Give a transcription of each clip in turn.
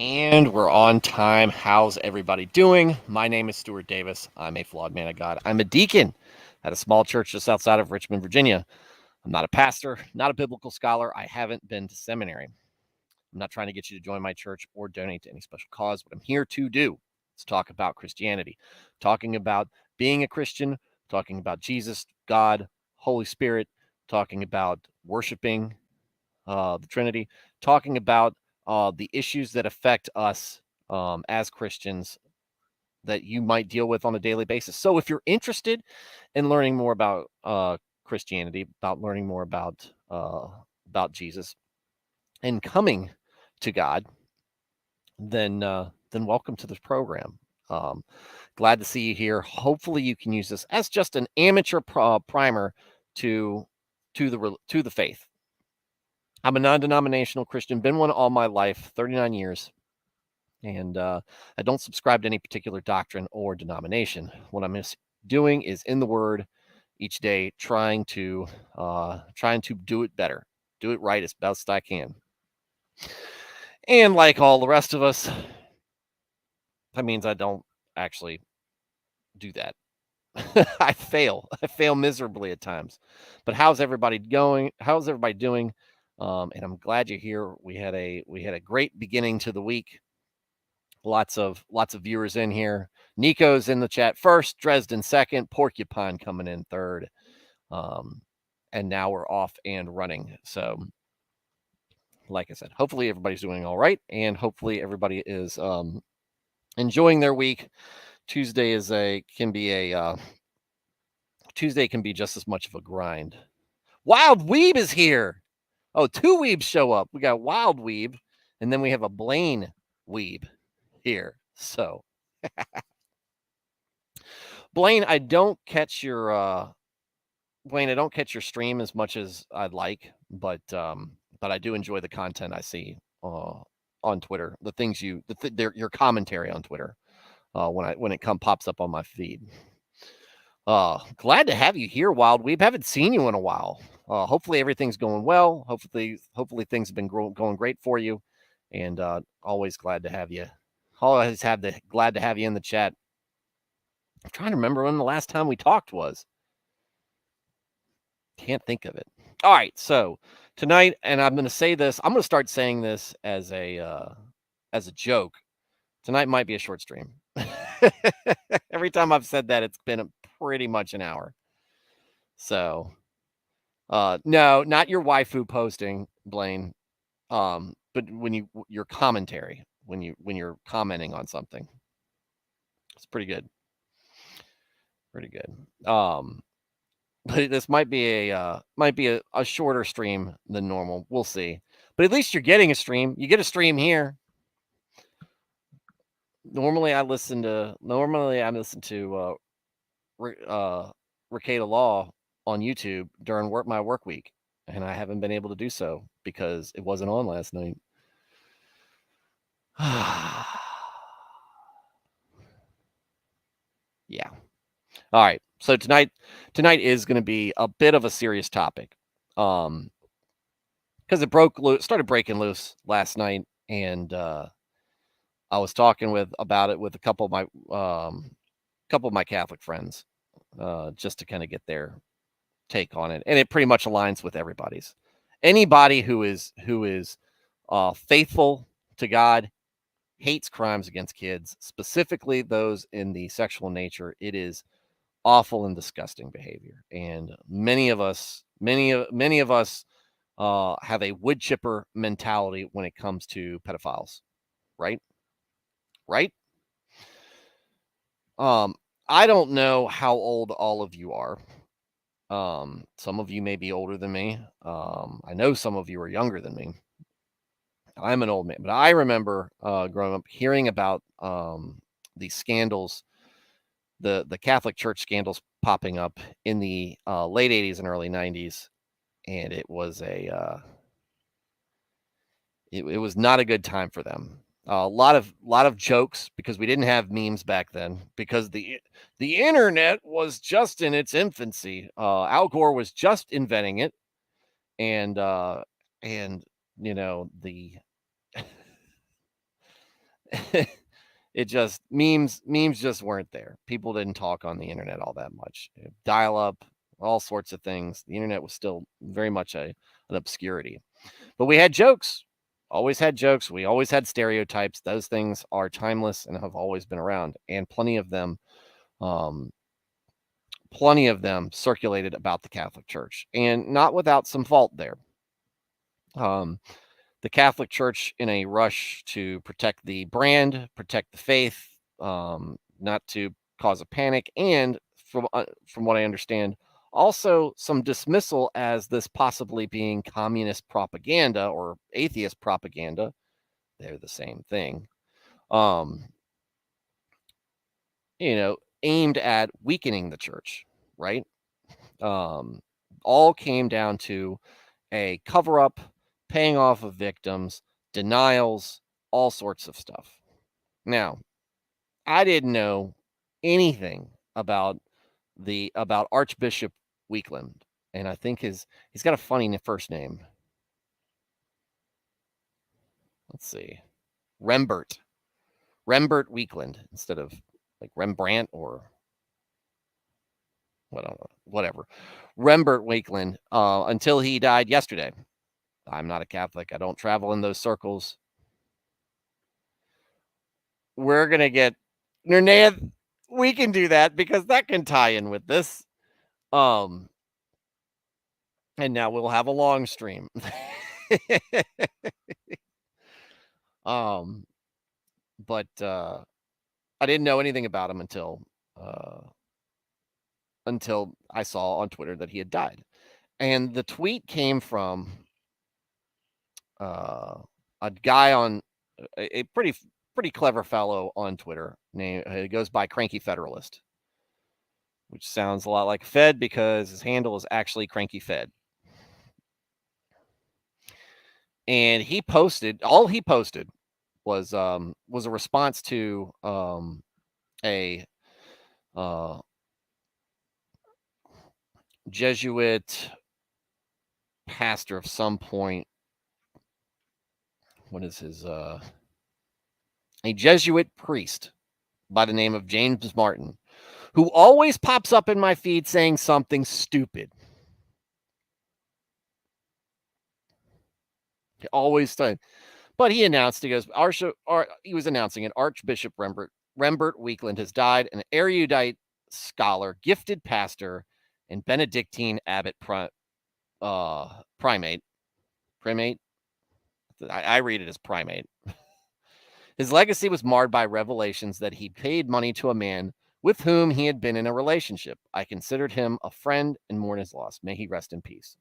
And we're on time. How's everybody doing? My name is Stuart Davis. I'm a flawed man of God. I'm a deacon at a small church just outside of Richmond, Virginia. I'm not a pastor, not a biblical scholar. I haven't been to seminary. I'm not trying to get you to join my church or donate to any special cause. What I'm here to do is talk about Christianity, talking about being a Christian, talking about Jesus, God, Holy Spirit, talking about worshiping the Trinity, talking about the issues that affect us as Christians that you might deal with on a daily basis. So, if you're interested in learning more about Christianity, about learning more about Jesus, and coming to God, then welcome to this program. Um, Glad to see you here. Hopefully, you can use this as just an amateur primer to to the faith. I'm a non-denominational Christian, been one all my life, 39 years, and I don't subscribe to any particular doctrine or denomination. What I'm doing is in the Word each day, trying to do it better, do it right as best I can. And like all the rest of us, that means I don't actually do that. I fail. I fail miserably at times. But how's everybody going? How's everybody doing? And I'm glad you're here. We had a great beginning to the week. Lots of viewers in here. Nico's in the chat first, Dresden second, Porcupine coming in third. Um, and now we're off and running. So, like I said, hopefully everybody's doing all right, and hopefully everybody is enjoying their week. Tuesday can be just as much of a grind. Wild Weeb is here. Oh, two Weebs show up. We got Wild Weeb, and then we have a Blaine Weeb here. So, Blaine, I don't catch your stream as much as I'd like, but I do enjoy the content I see on Twitter. The things your commentary on Twitter when it pops up on my feed. Glad to have you here, Wild Weeb. Haven't seen you in a while. Hopefully everything's going well. Hopefully things have been going great for you, and always glad to have you. Glad to have you in the chat. I'm trying to remember when the last time we talked was. Can't think of it. All right, so tonight, and I'm going to say this. I'm going to start saying this as a joke. Tonight might be a short stream. Every time I've said that, it's been pretty much an hour. So, no, not your waifu posting, Blaine. But your commentary when you're commenting on something, it's pretty good. Pretty good. But this might be a shorter stream than normal. We'll see. But at least you're getting a stream. You get a stream here. Normally I listen to Ricada Law on YouTube during my work week, and I haven't been able to do so because it wasn't on last night. Yeah. All right. So tonight is going to be a bit of a serious topic. Because it started breaking loose last night, and I was talking about it with a couple of my Catholic friends, just to kind of get their take on it, and it pretty much aligns with everybody's. Anybody who is faithful to God hates crimes against kids, specifically those in the sexual nature. It is awful and disgusting behavior, and many of us have a wood chipper mentality when it comes to pedophiles, right? Right? I don't know how old all of you are. Some of you may be older than me. I know some of you are younger than me. I'm an old man, but I remember growing up hearing about these scandals, the Catholic Church scandals popping up in the late 80s and early 90s, and it was it was not a good time for them. A lot of jokes because we didn't have memes back then, because the internet was just in its infancy. Al Gore was just inventing it, and you know the it just memes just weren't there. People didn't talk on the internet all that much. Dial up, all sorts of things. The internet was still very much an obscurity. But we had jokes. Always had jokes. We always had stereotypes. Those things are timeless and have always been around, and plenty of them circulated about the Catholic Church, and not without some fault there. The Catholic Church, in a rush to protect the brand, protect the faith, not to cause a panic, and from what I understand, also some dismissal as this possibly being communist propaganda or atheist propaganda. They're the same thing. Aimed at weakening the church, right? All came down to a cover up, paying off of victims, denials, all sorts of stuff. Now, I didn't know anything about Archbishop Weakland, and I think he's got a funny first name. Let's see, Rembert Weakland instead of like Rembrandt or whatever. Rembert Weakland until he died yesterday. I'm not a Catholic. I don't travel in those circles. We're going to get Nernea. We can do that because that can tie in with this. And now we'll have a long stream. But I didn't know anything about him until I saw on Twitter that he had died. And the tweet came from a guy on a pretty clever fellow on Twitter. He goes by Cranky Federalist, which sounds a lot like Fed because his handle is actually Cranky Fed. And all he posted was a response to a Jesuit pastor of some point. What is his a Jesuit priest by the name of James Martin, who always pops up in my feed saying something stupid. He always does. But he announced, he was announcing it, Archbishop Rembert Weakland has died, an erudite scholar, gifted pastor, and Benedictine abbot primate. I read it as primate. His legacy was marred by revelations that he paid money to a man with whom he had been in a relationship. I considered him a friend and mourn his loss. May he rest in peace.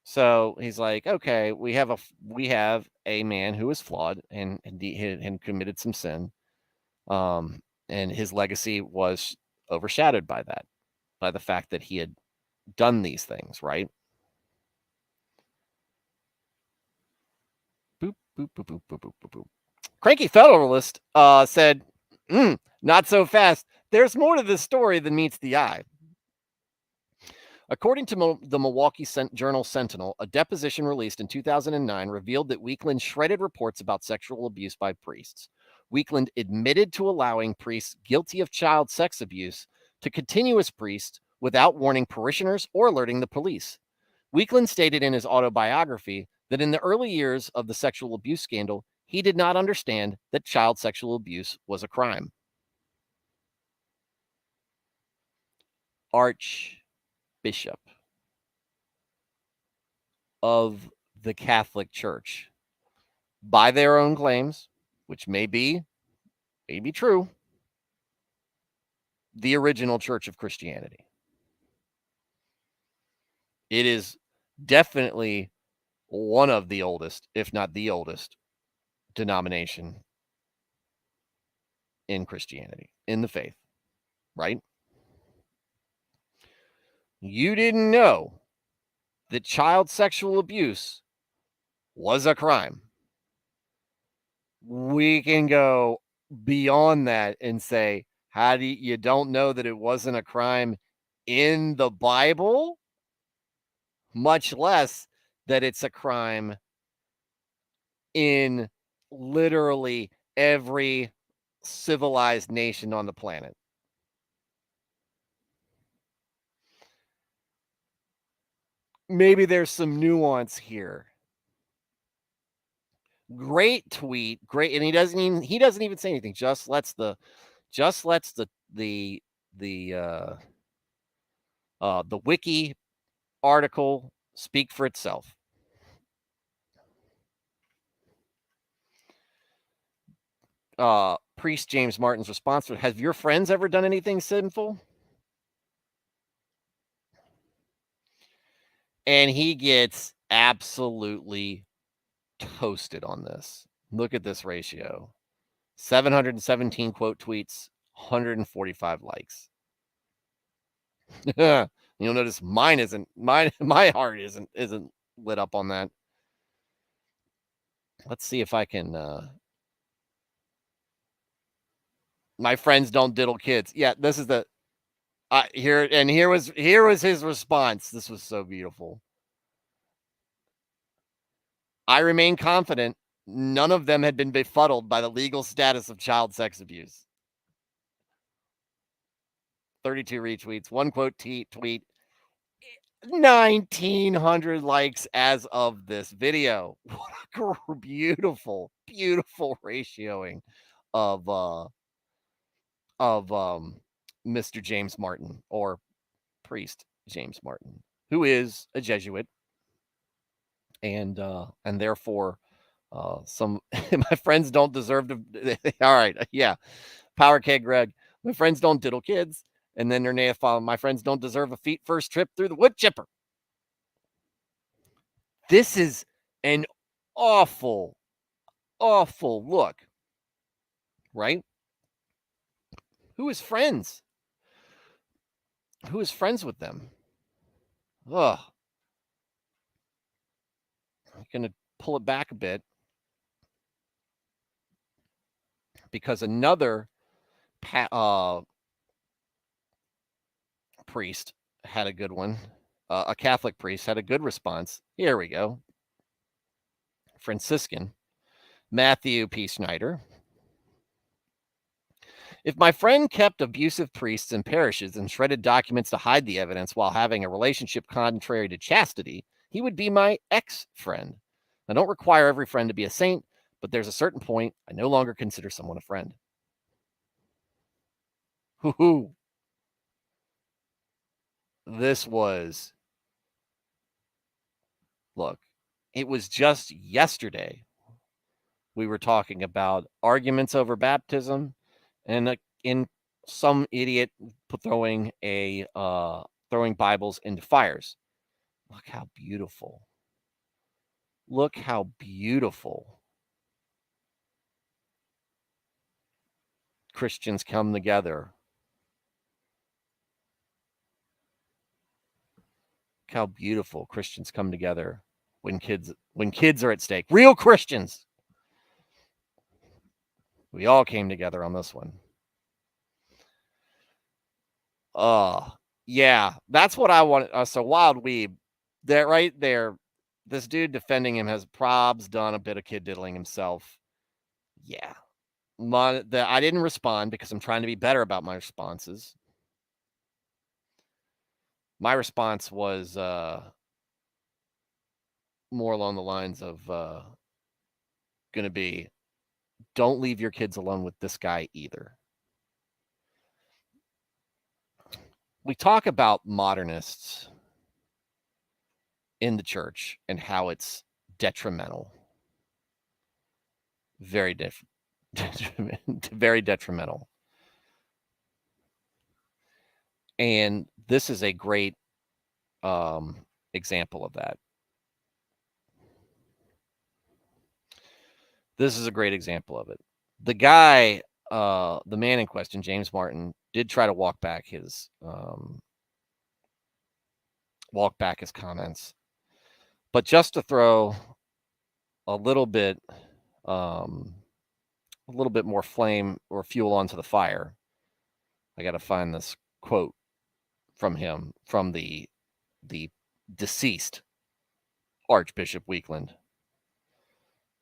So he's like, okay, we have a man who is flawed and committed some sin. And his legacy was overshadowed by that, by the fact that he had done these things, right? Boop, boop, boop, boop, boop, boop, boop, boop. Cranky Federalist said, not so fast. There's more to this story than meets the eye. According to the Milwaukee Journal Sentinel, a deposition released in 2009 revealed that Weakland shredded reports about sexual abuse by priests. Weakland admitted to allowing priests guilty of child sex abuse to continue as priests without warning parishioners or alerting the police. Weakland stated in his autobiography that in the early years of the sexual abuse scandal, he did not understand that child sexual abuse was a crime. Archbishop of the Catholic Church, by their own claims, which may be true, the original Church of Christianity. It is definitely one of the oldest, if not the oldest, denomination in Christianity, in the faith, right? You didn't know that child sexual abuse was a crime. We can go beyond that and say, how do you don't know that it wasn't a crime in the Bible? Much less that it's a crime in literally every civilized nation on the planet. Maybe there's some nuance here. Great tweet, great, and he doesn't even say anything. Just lets the the the wiki article speak for itself. Priest James Martin's response was, "Have your friends ever done anything sinful?" And he gets absolutely toasted on this. Look at this ratio. 717 quote tweets, 145 likes. You'll notice mine isn't my heart isn't lit up on that. Let's see if I can my friends don't diddle kids. Yeah, this is the here was his response. This was so beautiful. I remain confident none of them had been befuddled by the legal status of child sex abuse. 32 retweets, one quote tweet, 1,900 likes as of this video. What a beautiful, beautiful ratioing of Mr. James Martin, or Priest James Martin, who is a Jesuit, and therefore some my friends don't deserve to. All right, yeah, Power Keg Greg. My friends don't diddle kids, and then their follow. My friends don't deserve a feet first trip through the wood chipper. This is an awful, awful look, right? Who is friends? Who is friends with them? Ugh. I'm gonna pull it back a bit because another priest had a good one. A Catholic priest had a good response. Here we go. Franciscan Matthew P. Schneider. If my friend kept abusive priests in parishes and shredded documents to hide the evidence while having a relationship contrary to chastity, he would be my ex-friend. I don't require every friend to be a saint, but there's a certain point I no longer consider someone a friend. Hoo-hoo. This was, look, it was just yesterday we were talking about arguments over baptism and in some idiot throwing Bibles into fires. Look how beautiful. Look how beautiful Christians come together. Look how beautiful Christians come together when kids are at stake. Real Christians. We all came together on this one. Yeah, that's what I want. So Wild Weeb, that right there, this dude defending him has probs done a bit of kid diddling himself. Yeah, I didn't respond because I'm trying to be better about my responses. My response was more along the lines of going to be, don't leave your kids alone with this guy either. We talk about modernists in the church and how it's detrimental. Very very detrimental. And this is a great example of that. This is a great example of it. The guy, the man in question, James Martin, did try to walk back his comments, but just to throw a little bit more flame or fuel onto the fire, I got to find this quote from him, from the deceased Archbishop Weakland.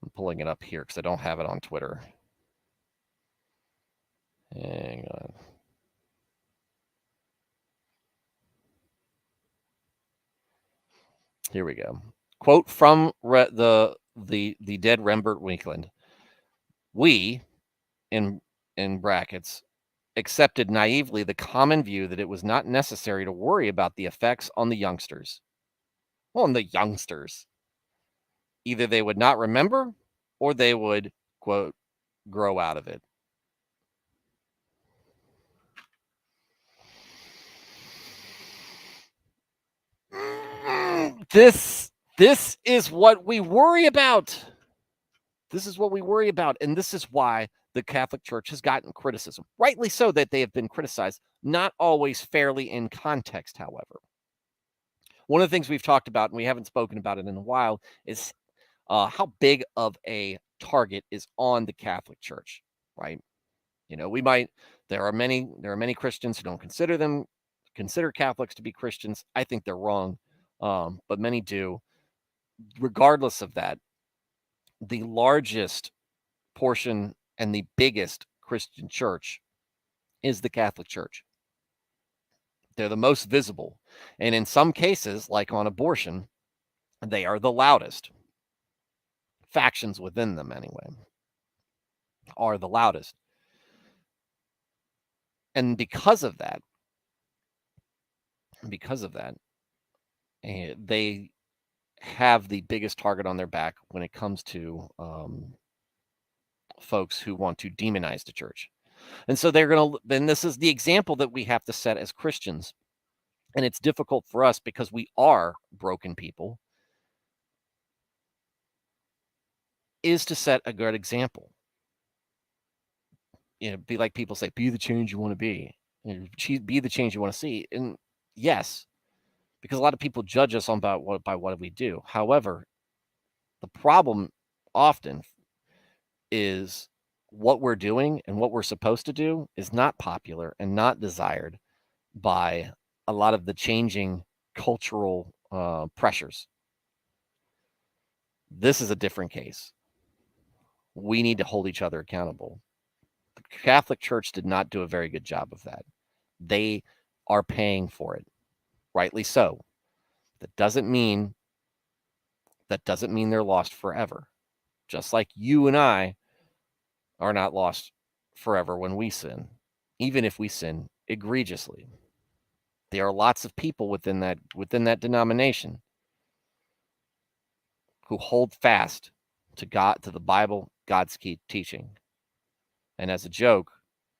I'm pulling it up here because I don't have it on Twitter. Hang on. Here we go. Quote from the dead Rembert Weakland. We, in brackets, accepted naively the common view that it was not necessary to worry about the effects on the youngsters. On the youngsters. Either they would not remember or they would, quote, grow out of it. This is what we worry about. This is what we worry about. And this is why the Catholic Church has gotten criticism. Rightly so that they have been criticized, not always fairly in context, however. One of the things we've talked about, and we haven't spoken about it in a while, is how big of a target is on the Catholic Church, right? You know, there are many Christians who don't consider Catholics to be Christians. I think they're wrong, but many do. Regardless of that, the largest portion and the biggest Christian church is the Catholic Church. They're the most visible. And in some cases, like on abortion, they are the loudest. Factions within them, anyway, are the loudest. And because of that, they have the biggest target on their back when it comes to folks who want to demonize the church. And so then this is the example that we have to set as Christians. And it's difficult for us because we are broken people, is to set a good example. You know, be like people say, be the change you want to be. Be the change you want to see. And yes, because a lot of people judge us by what we do. However, the problem often is what we're doing and what we're supposed to do is not popular and not desired by a lot of the changing cultural pressures. This is a different case. We need to hold each other accountable. The Catholic Church did not do a very good job of that. They are paying for it, rightly so. That doesn't mean they're lost forever. Just like you and I are not lost forever when we sin, even if we sin egregiously. There are lots of people within that denomination who hold fast to God, to the Bible, God's key teaching. And as a joke,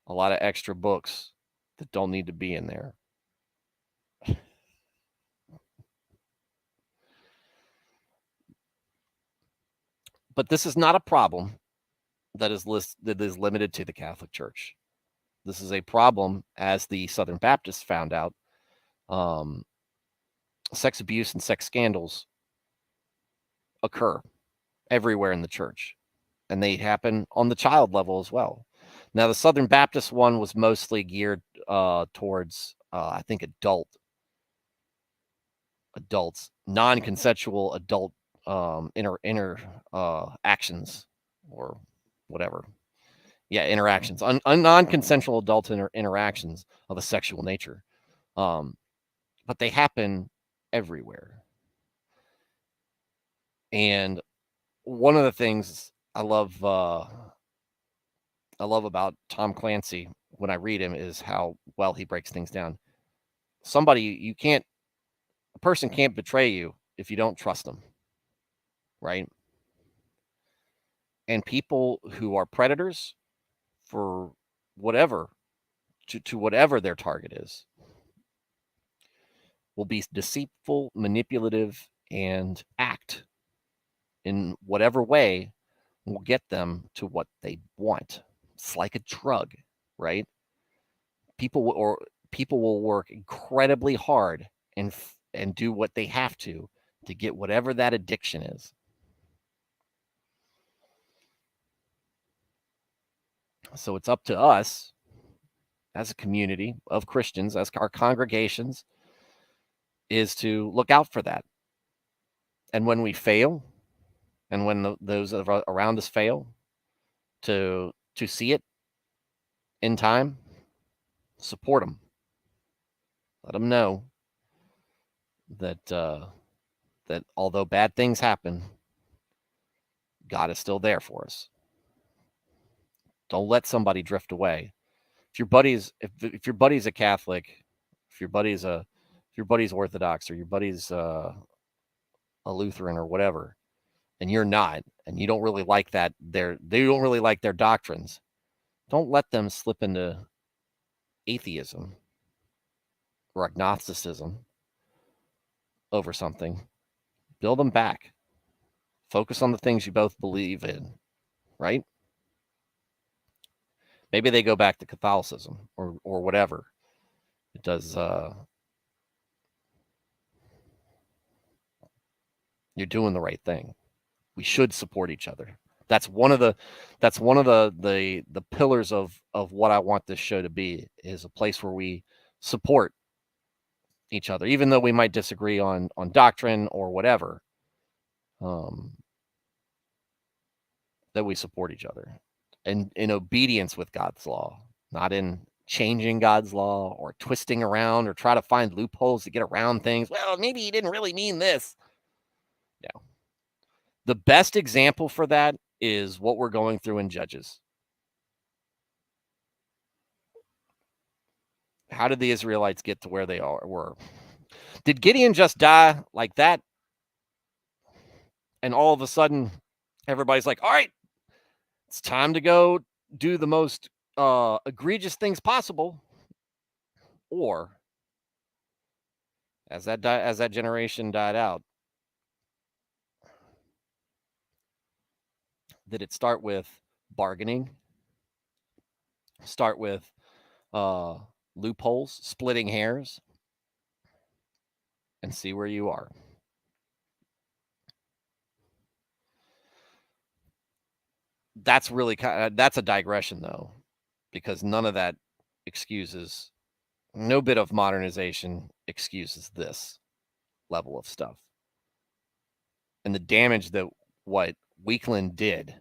a lot of extra books that don't need to be in there. But this is not a problem that is limited to the Catholic Church. This is a problem, as the Southern Baptists found out. Sex abuse and sex scandals occur everywhere in the church, and they happen on the child level as well. Now, the Southern Baptist one was mostly geared towards, I think, adults, non-consensual adult actions or whatever. Yeah, interactions, non-consensual adult interactions of a sexual nature. But they happen everywhere. And one of the things I love about Tom Clancy when I read him is how well he breaks things down. A person can't betray you if you don't trust them, right? And people who are predators for whatever, to whatever their target is, will be deceitful, manipulative, and act in whatever way will get them to what they want. It's like a drug, right? People will work incredibly hard and do what they have to get whatever that addiction is. So it's up to us as a community of Christians, as our congregations, is to look out for that. And when we fail, and when those around us fail, to see it in time, support them. Let them know that that although bad things happen, God is still there for us. Don't let somebody drift away. If your buddy's a Catholic, if your buddy's Orthodox, or your buddy's a Lutheran or whatever, and you're not, and you don't really like that, they don't really like their doctrines, don't let them slip into atheism or agnosticism over something. Build them back. Focus on the things you both believe in, right? Maybe they go back to Catholicism or whatever. It does. You're doing the right thing. We should support each other. That's one of the pillars of what I want this show to be, is a place where we support each other, even though we might disagree on doctrine or whatever. That we support each other, and in obedience with God's law, not in changing God's law or twisting around or try to find loopholes to get around things. Well, maybe he didn't really mean this. No. The best example for that is what we're going through in Judges. How did the Israelites get to where they were? Did Gideon just die like that? And all of a sudden, everybody's like, all right, it's time to go do the most egregious things possible. Or as that generation died out, did it start with bargaining? Start with loopholes, splitting hairs, and see where you are. That's really that's a digression, though, because none of that excuses, no bit of modernization excuses this level of stuff. And the damage that what Weakland did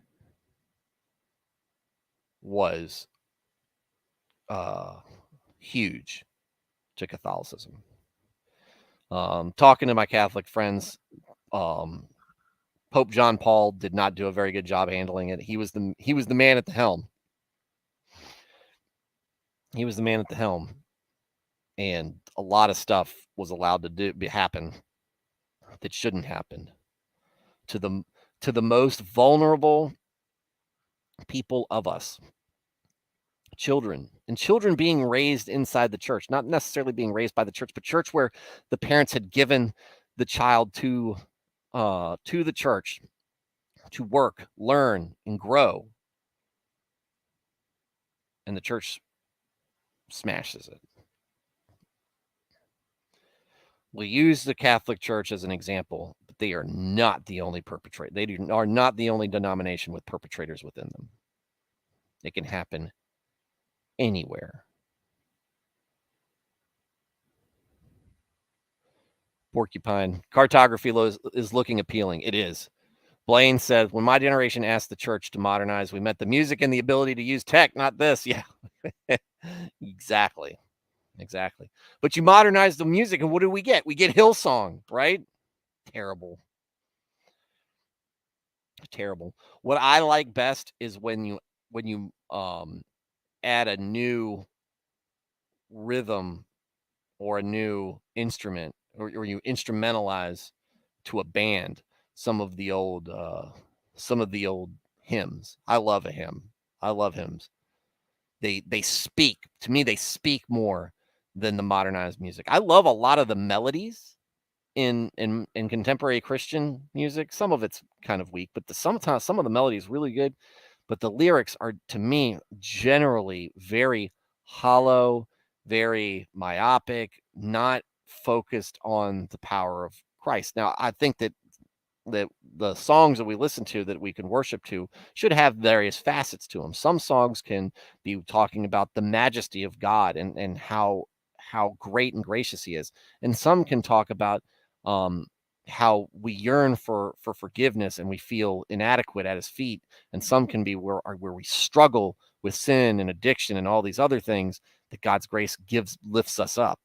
was huge to Catholicism. Talking to my Catholic friends, Pope John Paul did not do a very good job handling it. He was the man at the helm. He was the man at the helm, and a lot of stuff was allowed to happen that shouldn't happen to the most vulnerable people of us. Children being raised inside the church, not necessarily being raised by the church, but church where the parents had given the child to the church to work, learn, and grow. And the church smashes it. We use the Catholic Church as an example, but they are not the only perpetrator. They are not the only denomination with perpetrators within them. It can happen anywhere. Porcupine, cartography is looking appealing. It is. Blaine said, when my generation asked the church to modernize, we meant the music and the ability to use tech, not this. Yeah, exactly. But you modernize the music, and what do we get? We get Hillsong, right? Terrible. What I like best is when you add a new rhythm or a new instrument, or you instrumentalize to a band some of the old hymns. I love a hymn. I love hymns. They speak to me. They speak more than the modernized music. I love a lot of the melodies in contemporary Christian music. Some of it's kind of weak, but sometimes some of the melodies really good. But the lyrics are, to me, generally very hollow, very myopic, not focused on the power of Christ. Now, I think that the songs that we listen to, that we can worship to, should have various facets to them. Some songs can be talking about the majesty of God and how great and gracious he is. And some can talk about how we yearn for forgiveness and we feel inadequate at his feet, and some can be where we struggle with sin and addiction and all these other things that God's grace lifts us up.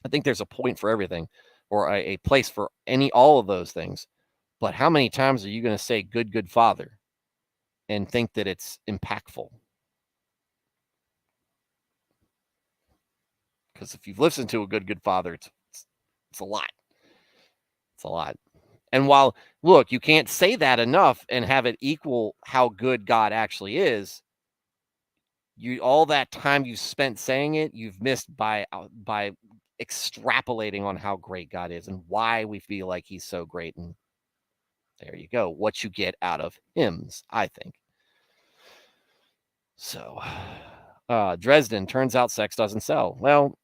I think there's a point for everything, or a place for all of those things. But how many times are you going to say good Father and think that it's impactful? Because if you've listened to a good Father, it's a lot. It's a lot. And while, look, you can't say that enough and have it equal how good God actually is, all that time you spent saying it, you've missed by extrapolating on how great God is and why we feel like he's so great. And there you go, what you get out of hymns, I think. So, Dresden, turns out sex doesn't sell. Well,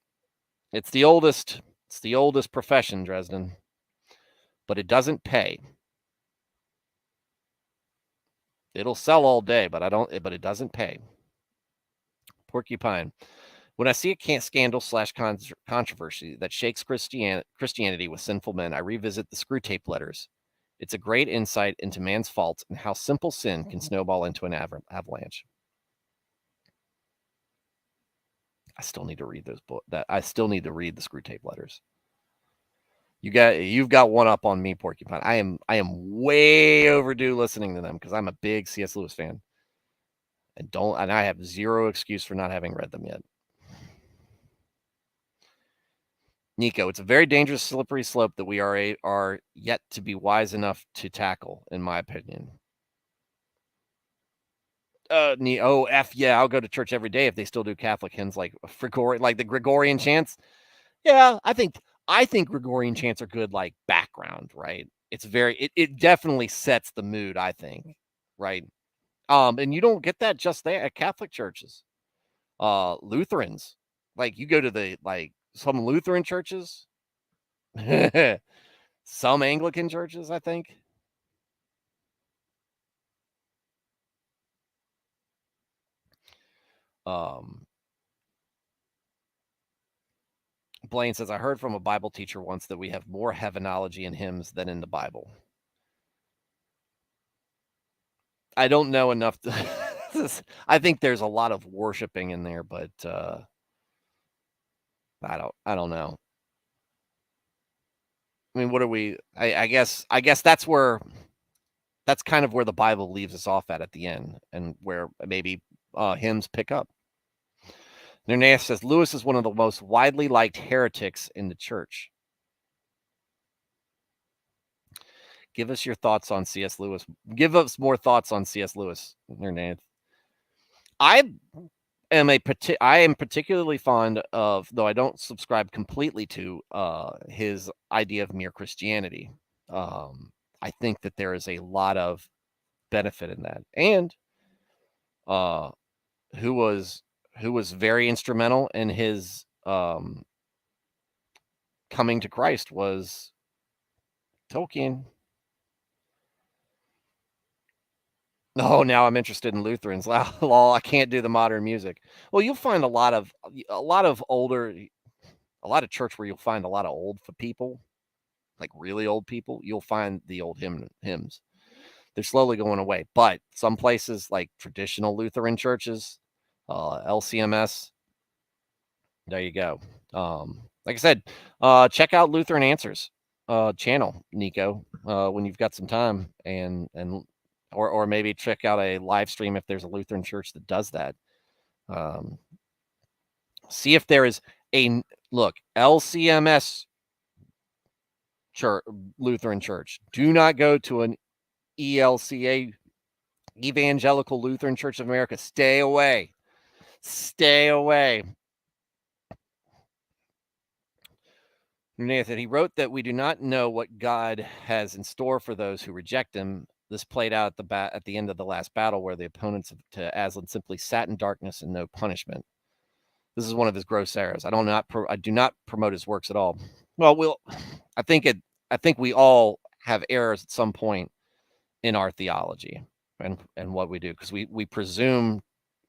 it's the oldest profession, Dresden, but it doesn't pay. It'll sell all day, but it doesn't pay. Porcupine. When I see a scandal / controversy that shakes Christianity with sinful men, I revisit the screw tape letters. It's a great insight into man's faults and how simple sin can snowball into an avalanche. I still need to read those books. I still need to read the screw tape letters. You've got one up on me, Porcupine. I am way overdue listening to them because I'm a big C.S. Lewis fan. And I have zero excuse for not having read them yet. Nico, it's a very dangerous, slippery slope that we are yet to be wise enough to tackle, in my opinion. Yeah, I'll go to church every day if they still do Catholic hymns like the Gregorian chants. Yeah, I think Gregorian chants are good, like background, right? It definitely sets the mood, I think, right? And you don't get that just there at Catholic churches. Lutherans, like you go to some Lutheran churches, some Anglican churches, I think. Blaine says, I heard from a Bible teacher once that we have more heavenology in hymns than in the Bible. I don't know enough I think there's a lot of worshiping in there, but I don't know. I mean, what are we? I guess that's kind of where the Bible leaves us off at the end, and where maybe hymns pick up. Nerneas says Lewis is one of the most widely liked heretics in the church. Give us your thoughts on C.S. Lewis. Give us more thoughts on C.S. Lewis, Nerneas. I am particularly fond of, though I don't subscribe completely to his idea of mere Christianity. I think that there is a lot of benefit in that, and who was very instrumental in his coming to Christ was Tolkien. Oh, now I'm interested in Lutherans. Lol, I can't do the modern music. Well, you'll find a lot of church where you'll find a lot of old people, like really old people. You'll find the old hymns. They're slowly going away, but some places like traditional Lutheran churches, LCMS, there you go. Like I said, check out Lutheran Answers channel, Nico, when you've got some time, and or maybe check out a live stream if there's a Lutheran church that does that. See if there is LCMS church, Lutheran church. Do not go to an ELCA, Evangelical Lutheran Church of America. Stay away. Stay away. Nathan, he wrote that we do not know what God has in store for those who reject him. This played out at the end of the last battle, where the opponents to Aslan simply sat in darkness and no punishment. This is one of his gross errors. I do not promote his works at all. Well, I think we all have errors at some point in our theology and what we do, because we presume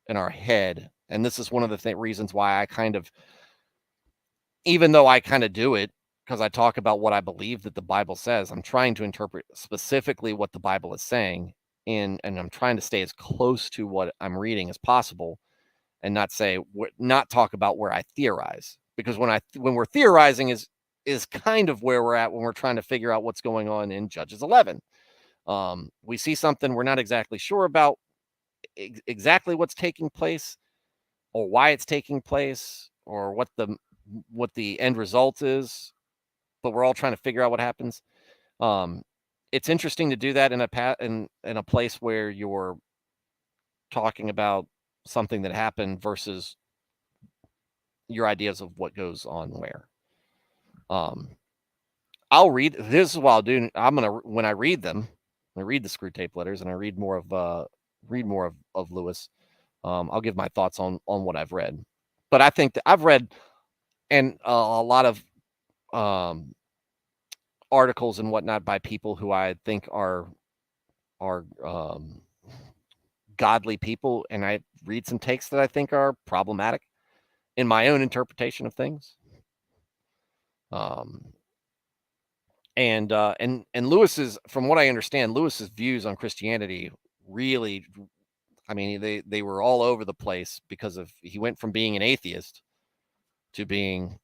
in our head, and this is one of the reasons why I kind of, even though I kind of do it, because I talk about what I believe that the Bible says. I'm trying to interpret specifically what the Bible is saying, and I'm trying to stay as close to what I'm reading as possible, and not talk about where I theorize, because when we're theorizing is kind of where we're at when we're trying to figure out what's going on in Judges 11. We see something we're not exactly sure about exactly what's taking place, or why it's taking place, or what the end result is, but we're all trying to figure out what happens. It's interesting to do that in a place where you're talking about something that happened versus your ideas of what goes on where. I'll read. This is what I'll do. When I read them, I read the Screw Tape Letters, and I read more of Lewis. I'll give my thoughts on what I've read, but I think that I've read and a lot of articles and whatnot by people who I think are godly people, and I read some takes that I think are problematic in my own interpretation of things. And Lewis's, from what I understand, Lewis's views on Christianity really, I mean, they were all over the place, because he went from being an atheist to being,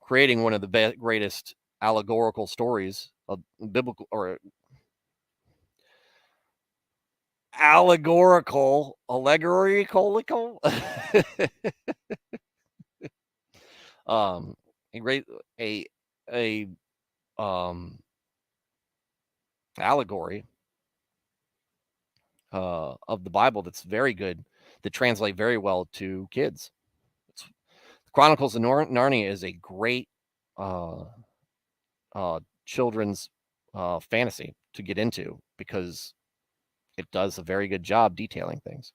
creating one of the greatest allegorical stories of biblical, or allegorical. He raised a allegory of the Bible that's very good, that translate very well to kids. Chronicles of Narnia is a great children's fantasy to get into, because it does a very good job detailing things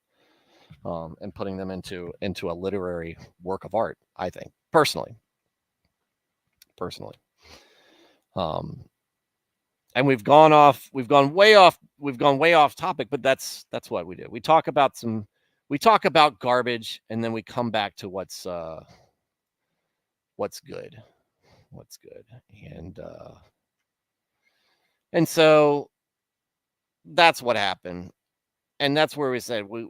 and putting them into a literary work of art, I think, personally. And we've gone way off topic, but that's what we do. We talk about garbage, and then we come back to what's good. And so that's what happened. And that's where we said when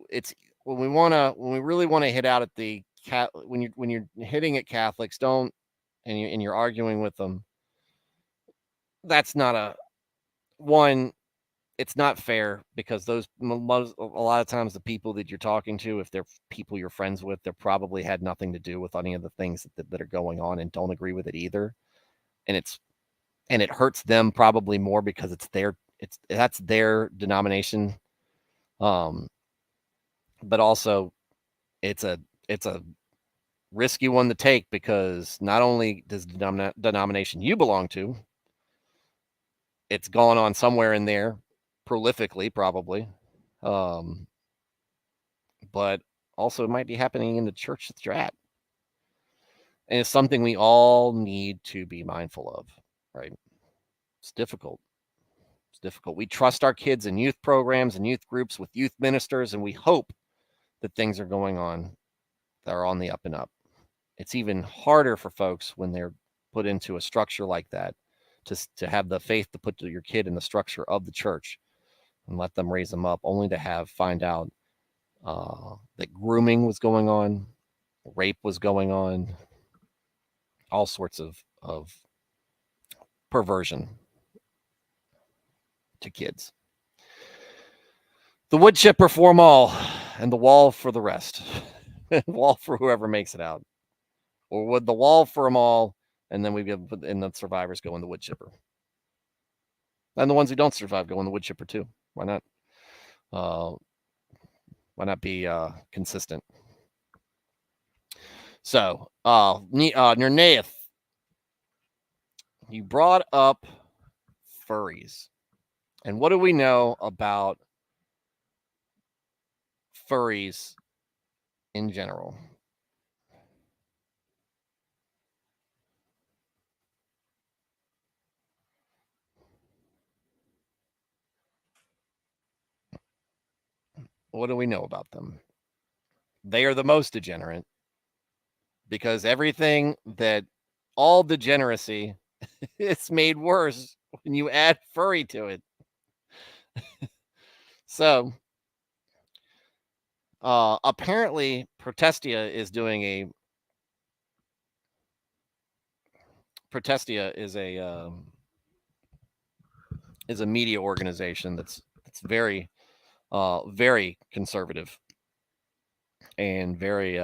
we really want to hit out at the when you're hitting at Catholics, and you're arguing with them, that's not it's not fair, because a lot of times the people that you're talking to, if they're people you're friends with, they probably had nothing to do with any of the things that are going on, and don't agree with it either. And it hurts them probably more, because that's their denomination. But also it's a risky one to take, because not only does the denomination you belong to, it's gone on somewhere in there prolifically, probably, but also it might be happening in the church that you're at, and it's something we all need to be mindful of, right? It's difficult. We trust our kids in youth programs and youth groups with youth ministers, and we hope that things are going on that are on the up and up. It's even harder for folks when they're put into a structure like that, to have the faith to put your kid in the structure of the church and let them raise them up, only to find out that grooming was going on, rape was going on, all sorts of perversion to kids. The wood chipper for them all, and the wall for the rest. Wall for whoever makes it out. Or would the wall for them all, and then the survivors go in the wood chipper. And the ones who don't survive go in the wood chipper too. Why not? Why not be consistent? So, Nernaeth, you brought up furries. And what do we know about furries in general? What do we know about them? They are the most degenerate, because all degeneracy It's made worse when you add furry to it. So, apparently, Protestia is doing a Protestia is a media organization that's very very conservative and very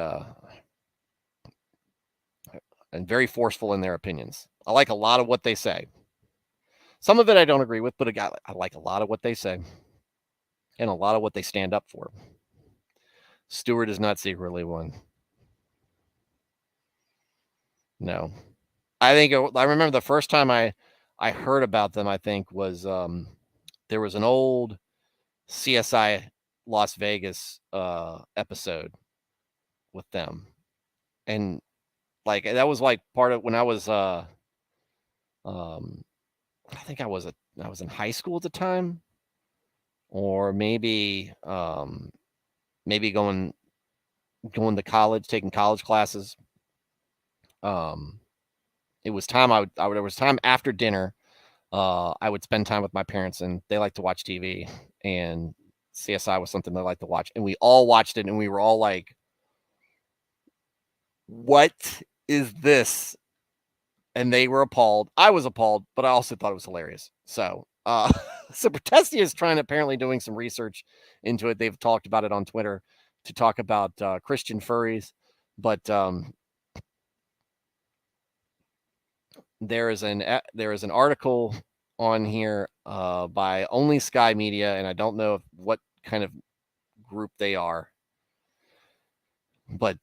forceful in their opinions. I like a lot of what they say. Some of it I don't agree with, but I like a lot of what they say and a lot of what they stand up for. Stewart is not secretly one. No. I remember the first time I heard about them, I think, was there was an old CSI Las Vegas episode with them. And like that was like part of when I was I think I was in high school at the time, or maybe going to college, taking college classes. It was time there was time after dinner. I would spend time with my parents, and they like to watch TV, and CSI was something they liked to watch, and we all watched it, and we were all like, "What is this?" And they were appalled. I was appalled, but I also thought it was hilarious. So, so Protestia is apparently doing some research into it. They've talked about it on Twitter to talk about Christian furries, but there is an article on here by Only Sky Media, and I don't know what kind of group they are, but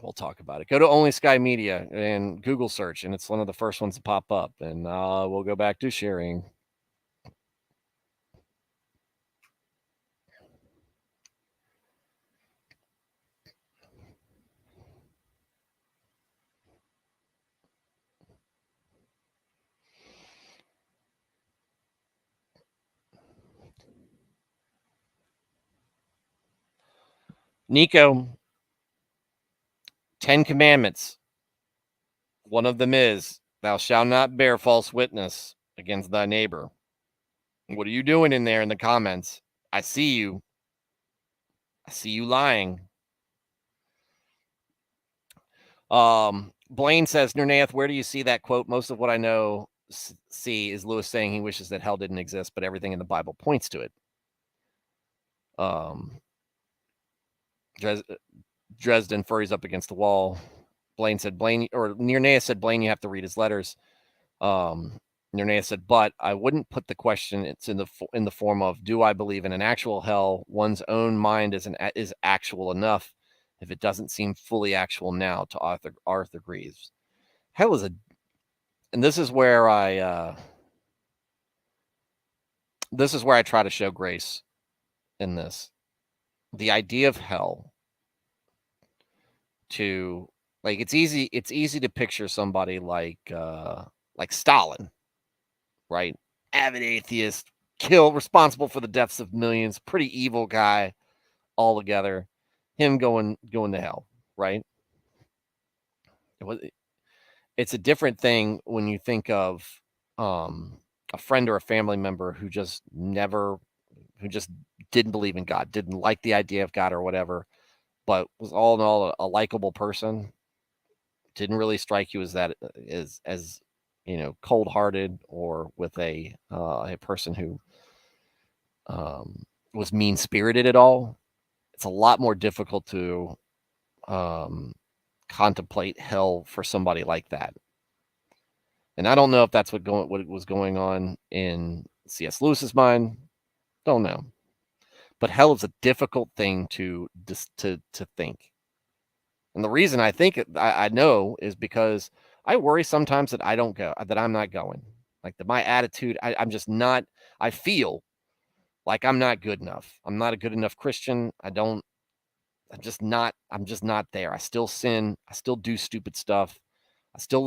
we'll talk about it. Go to Only Sky Media and Google search, and it's one of the first ones to pop up. And we'll go back to sharing. Nico, 10 commandments. One of them is, thou shalt not bear false witness against thy neighbor. What are you doing in there in the comments? I see you. I see you lying. Blaine says, Nernaeth, where do you see that quote? Most of what I know see is Lewis saying he wishes that hell didn't exist, but everything in the Bible points to it. Dresden furries up against the wall. Blaine said, Nernaeth said, Blaine, you have to read his letters. Nernaeth said, but I wouldn't put the question. It's in the form of, do I believe in an actual hell? One's own mind is actual enough if it doesn't seem fully actual now to Arthur Greaves. Hell is and this is where I try to show grace in this. The idea of hell, to like, it's easy to picture somebody like Stalin, right? Avid atheist, responsible for the deaths of millions, pretty evil guy altogether. Him going to hell, right? It's a different thing when you think of a friend or a family member who just didn't believe in God, didn't like the idea of God or whatever, but was all in all a likable person. Didn't really strike you as cold-hearted, or with a person who was mean-spirited at all. It's a lot more difficult to contemplate hell for somebody like that. And I don't know if that's what was going on in C.S. Lewis's mind. Don't know. But hell is a difficult thing to think. And the reason I think I know is because I worry sometimes that I'm not going. Like my attitude, I'm just not. I feel like I'm not good enough. I'm not a good enough Christian. I'm just not there. I still sin. I still do stupid stuff. I still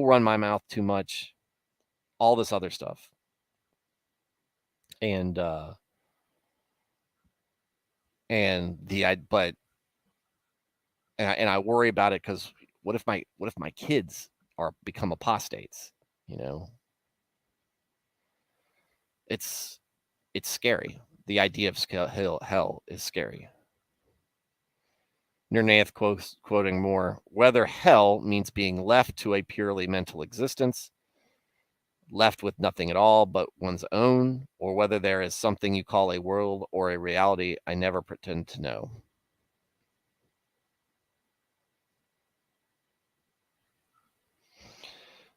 run my mouth too much. All this other stuff. And I worry about it because what if my kids become apostates? It's scary. The idea of hell is scary. Nernaeth quoting more, whether hell means being left to a purely mental existence, left with nothing at all but one's own, or whether there is something you call a world or a reality, I never pretend to know.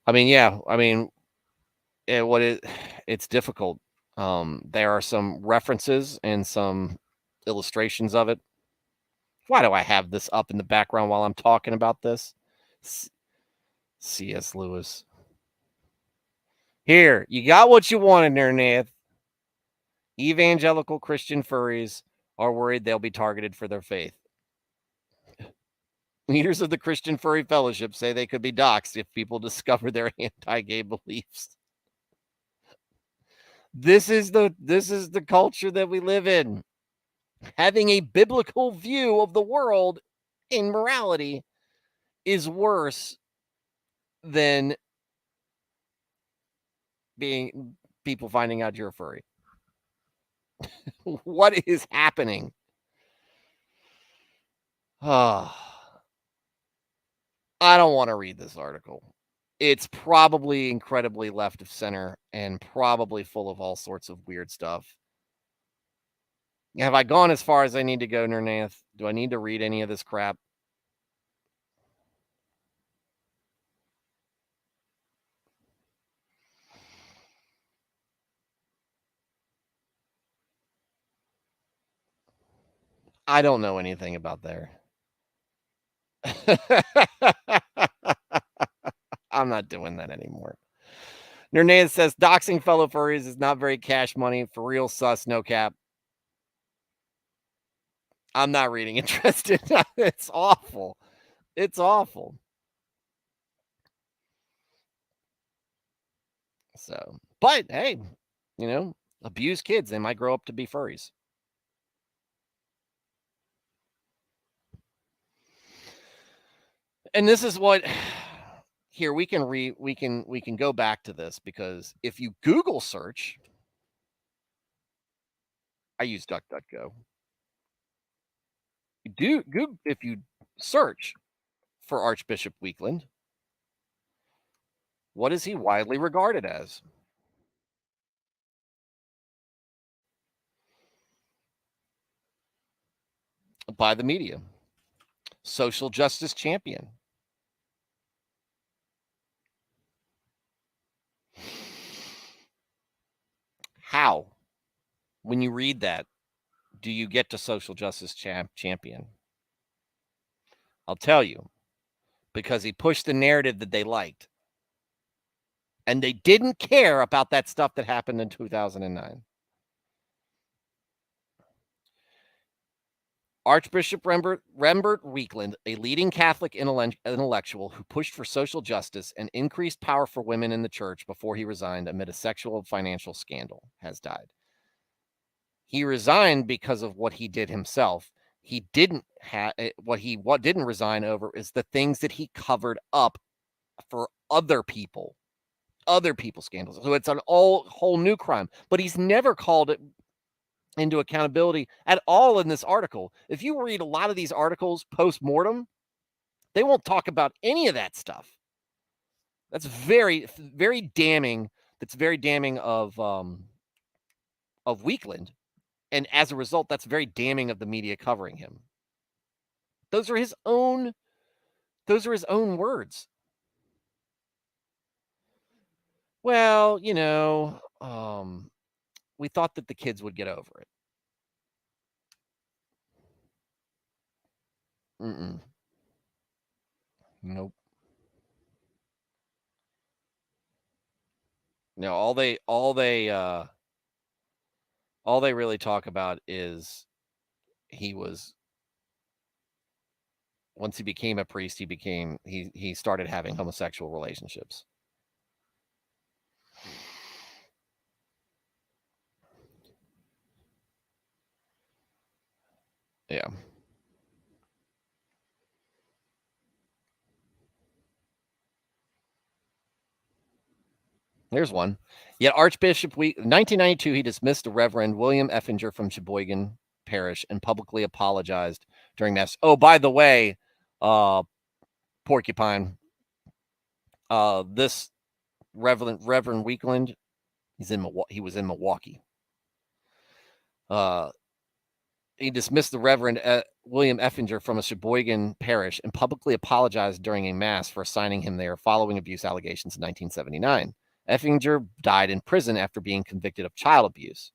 I mean, yeah, I mean, it's difficult. There are some references and some illustrations of it. Why do I have this up in the background while I'm talking about this? C.S. Lewis. Here, you got what you wanted there, Nath. Evangelical Christian furries are worried they'll be targeted for their faith. Leaders of the Christian Furry Fellowship say they could be doxxed if people discover their anti-gay beliefs. This is the culture that we live in. Having a biblical view of the world in morality is worse than being people finding out you're a furry. What is happening? I don't want to read this article. It's probably incredibly left of center and probably full of all sorts of weird stuff. Have I gone as far as I need to go, Nernath? Do I need to read any of this crap? I don't know anything about there. I'm not doing that anymore. Nernath says doxing fellow furries is not very cash money. For real sus, no cap. I'm not reading interested. It's awful. It's awful. So, but hey, abuse kids. They might grow up to be furries. And this is what here we can go back to this, because if you Google search, I use DuckDuckGo. If you search for Archbishop Weakland, what is he widely regarded as? By the media. Social justice champion. How, when you read that, do you get to social justice champion? I'll tell you, because he pushed the narrative that they liked. And they didn't care about that stuff that happened in 2009. Archbishop Rembert Weakland, a leading Catholic intellectual who pushed for social justice and increased power for women in the church before he resigned amid a sexual and financial scandal, has died. He resigned because of what he did himself. He didn't have what didn't resign over is the things that he covered up for other people's scandals. So it's an whole new crime. But he's never called it into accountability at all in this article. If you read a lot of these articles post-mortem, they won't talk about any of that stuff. That's very, very damning. That's very damning of Weakland. And as a result, that's very damning of the media covering him. Those are his own words. Well, we thought that the kids would get over it. Nope. No, all they really talk about is once he became a priest, he started having homosexual relationships. Yeah. There's one. Yet Archbishop 1992, he dismissed the Reverend William Effinger from Sheboygan Parish and publicly apologized during Mass. Oh, by the way, uh, Porcupine, this Reverend Weakland, he was in Milwaukee. He dismissed the Reverend William Effinger from a Sheboygan parish and publicly apologized during a mass for assigning him there following abuse allegations in 1979. Effinger died in prison after being convicted of child abuse.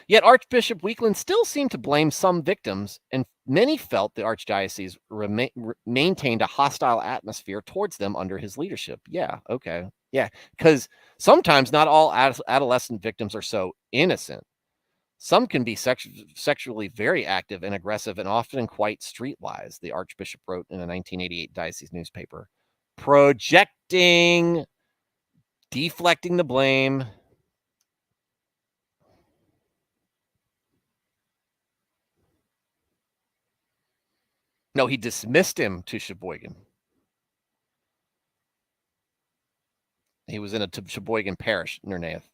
Yet Archbishop Weakland still seemed to blame some victims, and many felt the archdiocese maintained a hostile atmosphere towards them under his leadership. Yeah, okay. Yeah, because sometimes not all adolescent victims are so innocent. Some can be sexually very active and aggressive and often quite streetwise, the Archbishop wrote in a 1988 diocese newspaper. Projecting, deflecting the blame. No, he dismissed him to Sheboygan. He was in a Sheboygan parish near Nath.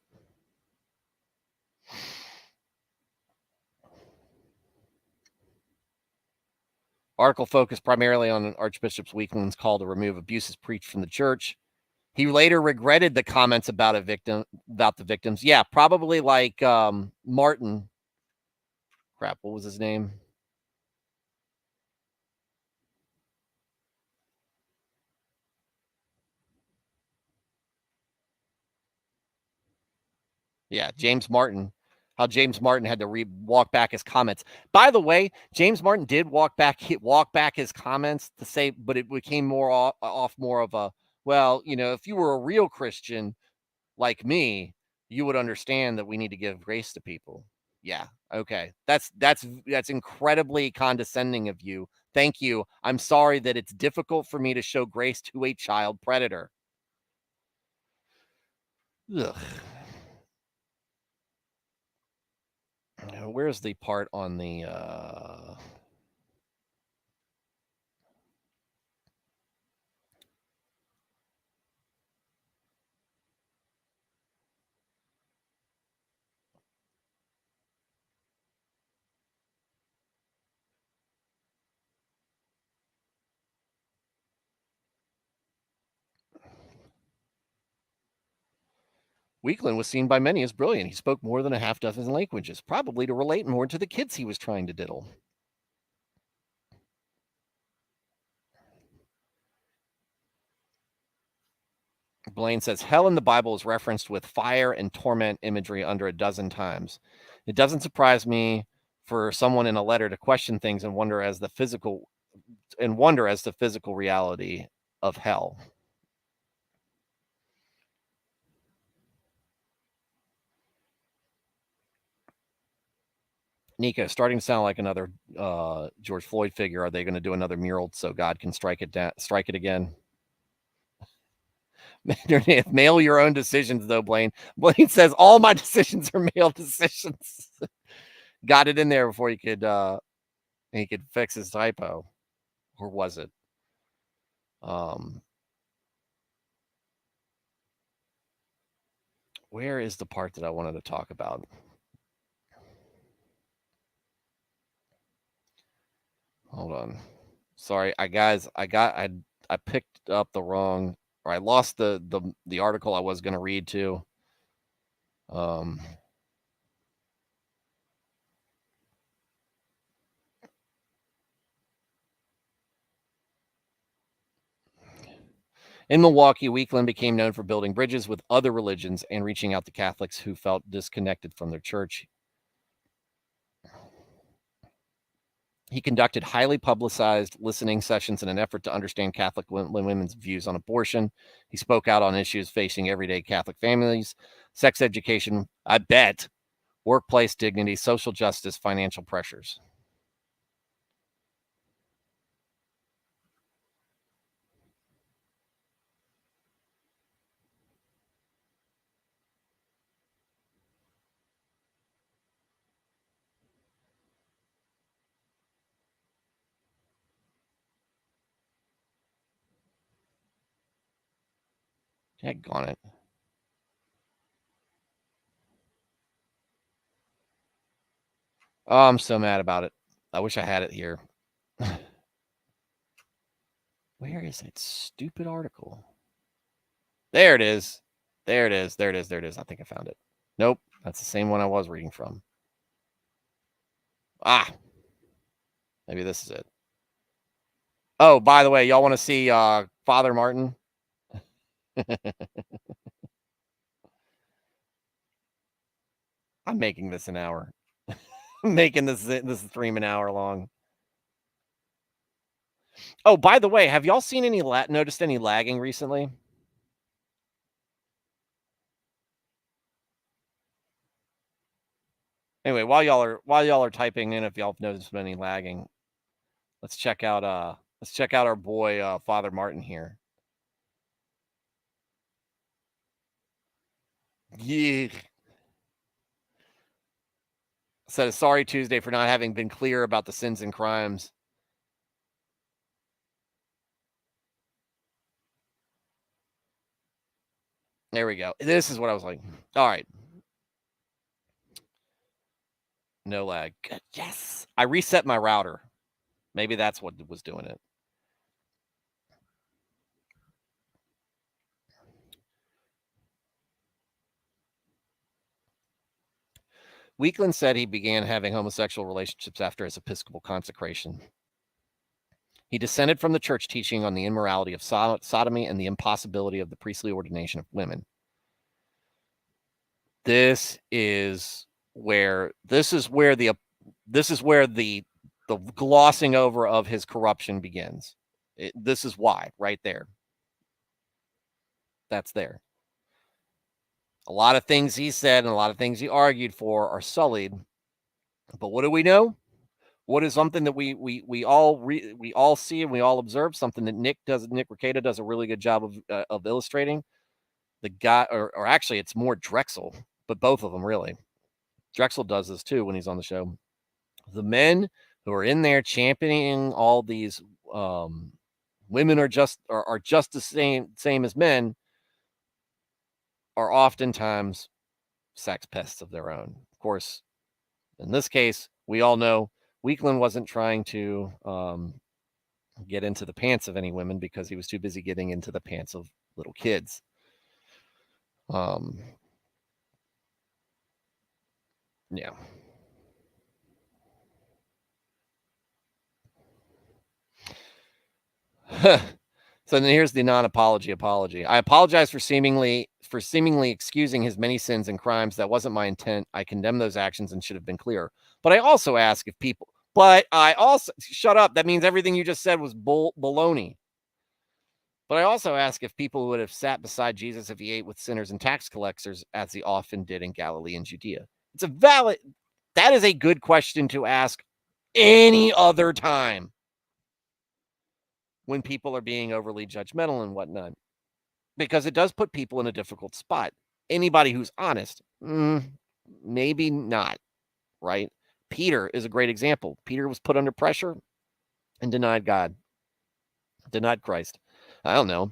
Article focused primarily on Archbishop Weakland's call to remove abuses preached from the church. He later regretted the comments about the victims. Yeah, probably like Martin. Crap, what was his name? Yeah, James Martin. How James Martin had to walk back his comments. By the way, James Martin did walk back his comments to say, but it became more off more of a, well, if you were a real Christian like me, you would understand that we need to give grace to people. Yeah, okay. That's incredibly condescending of you. Thank you. I'm sorry that it's difficult for me to show grace to a child predator. Ugh. Where's the part on the Weakland was seen by many as brilliant. He spoke more than a half dozen languages, probably to relate more to the kids he was trying to diddle. Blaine says, hell in the Bible is referenced with fire and torment imagery under a dozen times. It doesn't surprise me for someone in a letter to question things and wonder as the physical reality of hell. Nika, starting to sound like another George Floyd figure. Are they going to do another mural so God can strike it again? Mail your own decisions, though, Blaine. Blaine says all my decisions are mail decisions. Got it in there before he could fix his typo, or was it? Where is the part that I wanted to talk about? Hold on. Sorry, I picked up the wrong, or I lost the article I was going to read to. In Milwaukee, Weakland became known for building bridges with other religions and reaching out to Catholics who felt disconnected from their church. He conducted highly publicized listening sessions in an effort to understand Catholic women's views on abortion. He spoke out on issues facing everyday Catholic families, sex education, I bet, workplace dignity, social justice, financial pressures. Heck on it. Oh, I'm so mad about it. I wish I had it here. Where is that stupid article? There it is. There it is. There it is. There it is. I think I found it. Nope. That's the same one I was reading from. Ah. Maybe this is it. Oh, by the way, y'all want to see Father Martin? I'm making this an hour. I'm making this stream an hour long. Oh, by the way, have y'all seen any noticed any lagging recently? Anyway, while y'all are typing in, if y'all have noticed any lagging, let's check out our boy Father Martin here. Yeah. Said a sorry Tuesday for not having been clear about the sins and crimes. There we go. This is what I was like. All right. No lag. Good. Yes. I reset my router. Maybe that's what was doing it. Weakland said he began having homosexual relationships after his Episcopal consecration. He dissented from the church teaching on the immorality of sodomy and the impossibility of the priestly ordination of women. This is where the glossing over of his corruption begins. This is why, right there. That's there. A lot of things he said and a lot of things he argued for are sullied. But what do we know? What is something that we all see and we all observe? Something that Nick Recato does a really good job of illustrating. The guy, or actually, it's more Drexel, but both of them really. Drexel does this too when he's on the show. The men who are in there championing all these women are just the same as men are oftentimes sex pests of their own. Of course, in this case, we all know Weakland wasn't trying to get into the pants of any women because he was too busy getting into the pants of little kids. Yeah. So then here's the non-apology apology. I apologize for seemingly excusing his many sins and crimes. That wasn't my intent. I condemn those actions and should have been clearer. But I also ask if people. But I also shut up. That means everything you just said was baloney. But I also ask if people would have sat beside Jesus if he ate with sinners and tax collectors, as he often did in Galilee and Judea. That is a good question to ask any other time when people are being overly judgmental and whatnot, because it does put people in a difficult spot. Anybody who's honest, maybe not, right? Peter is a great example. Peter was put under pressure and denied God, denied Christ. I don't know.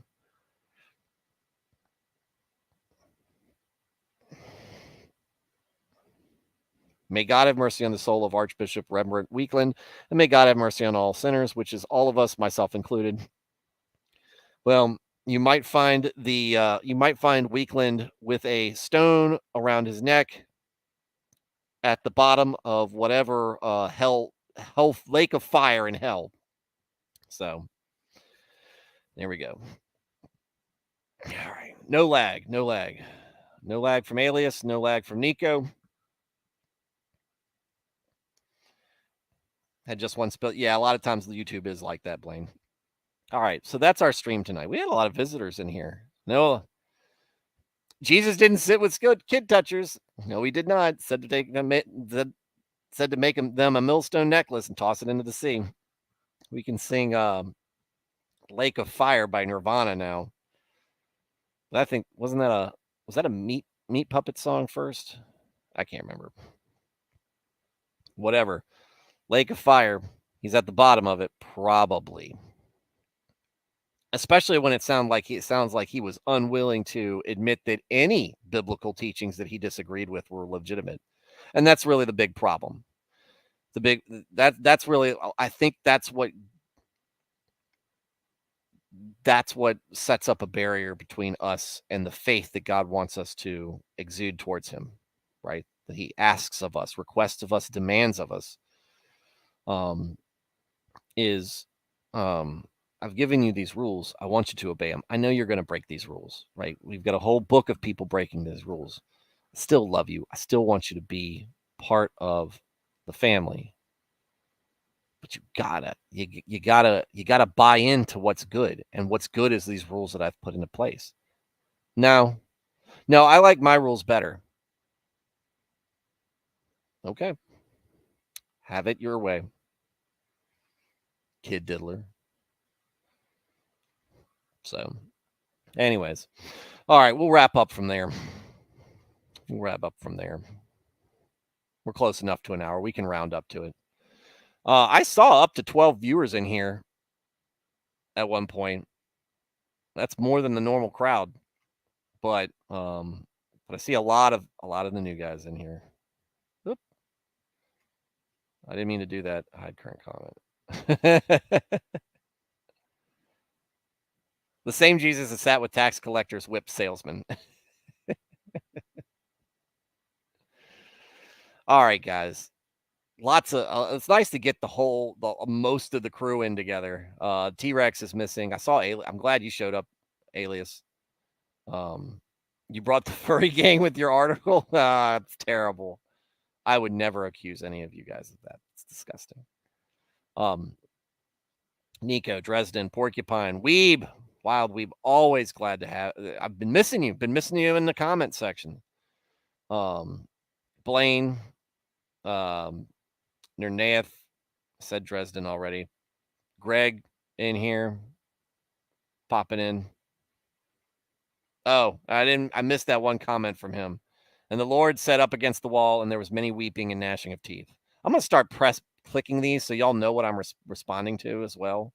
May God have mercy on the soul of Archbishop Reverend Weakland, and may God have mercy on all sinners, which is all of us, myself included. Well, you might find Weakland with a stone around his neck at the bottom of whatever hell lake of fire in hell. So there we go. All right. No lag from Alias, no lag from Nico. Had just one spill. Yeah, a lot of times the YouTube is like that, Blaine. All right, so that's our stream tonight. We had a lot of visitors in here. No, Jesus didn't sit with kid touchers. No, he did not. Said to make them a millstone necklace and toss it into the sea. We can sing Lake of Fire by Nirvana now. But I think was that a meat puppet song first? I can't remember. Whatever. Lake of Fire. He's at the bottom of it, probably. especially when it sounds like he was unwilling to admit that any biblical teachings that he disagreed with were legitimate. And that's really the big problem. That's really, I think that's what sets up a barrier between us and the faith that God wants us to exude towards him, right? That he asks of us, requests of us, demands of us. Is I've given you these rules. I want you to obey them. I know you're going to break these rules, right? We've got a whole book of people breaking these rules. I still love you. I still want you to be part of the family. But you gotta buy into what's good. And what's good is these rules that I've put into place. No, I like my rules better. Okay. Have it your way, kid diddler. So, anyways, all right, we'll wrap up from there. We're close enough to an hour. We can round up to it. I saw up to 12 viewers in here at one point. That's more than the normal crowd, but I see a lot of the new guys in here. Oop. I didn't mean to do that. Hide current comment. The same Jesus that sat with tax collectors whipped salesmen. All right, guys. Lots of it's nice to get most of the crew in together. T-Rex is missing. I saw I'm glad you showed up, Alias. You brought the furry gang with your article. It's terrible. I would never accuse any of you guys of that. It's disgusting. Nico, Dresden, Porcupine, Weeb, Wild Weeb, always glad to have. I've been missing you. Been missing you in the comment section. Blaine, Nernath, said Dresden already. Greg in here, popping in. Oh, I missed that one comment from him. And the Lord set up against the wall, and there was many weeping and gnashing of teeth. I'm gonna start clicking these so y'all know what I'm responding to as well,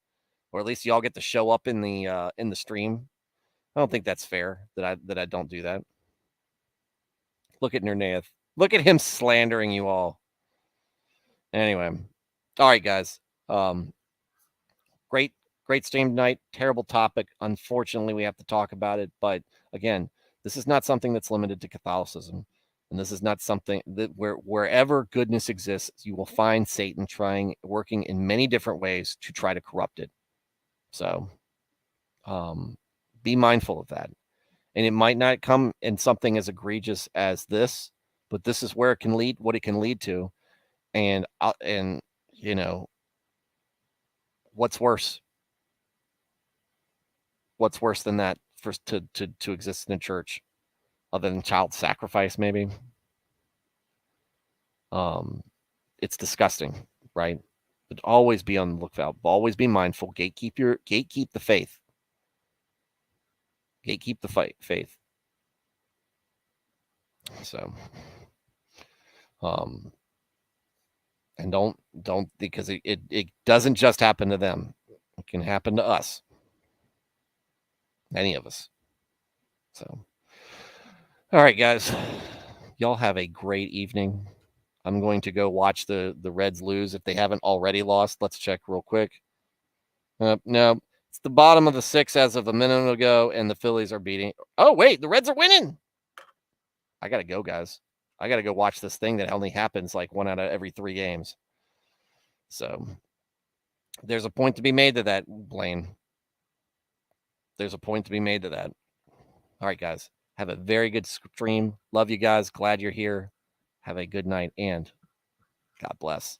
or at least y'all get to show up in the stream. I don't think that's fair that I don't do that. Look at Nernath. Look at him slandering you all. Anyway, all right, guys. Great stream tonight. Terrible topic. Unfortunately, we have to talk about it. But again, this is not something that's limited to Catholicism. And this is not something that wherever goodness exists, you will find Satan working in many different ways to try to corrupt it. So be mindful of that. And it might not come in something as egregious as this, but this is where it can lead, what it can lead to. And you know, what's worse? What's worse than that to exist in a church other than child sacrifice, maybe? It's disgusting, right? But always be on the lookout. Always be mindful. Gatekeep the faith. Gatekeep the faith. So, and don't because it doesn't just happen to them. It can happen to us. Any of us. So, all right, guys. Y'all have a great evening. I'm going to go watch the Reds lose if they haven't already lost. Let's check real quick. No, it's the bottom of the 6 as of a minute ago, and the Phillies are beating. Oh, wait, the Reds are winning. I got to go, guys. I got to go watch this thing that only happens like 1 out of every 3 games. So there's a point to be made to that, Blaine. There's a point to be made to that. All right, guys. Have a very good stream. Love you guys. Glad you're here. Have a good night, and God bless.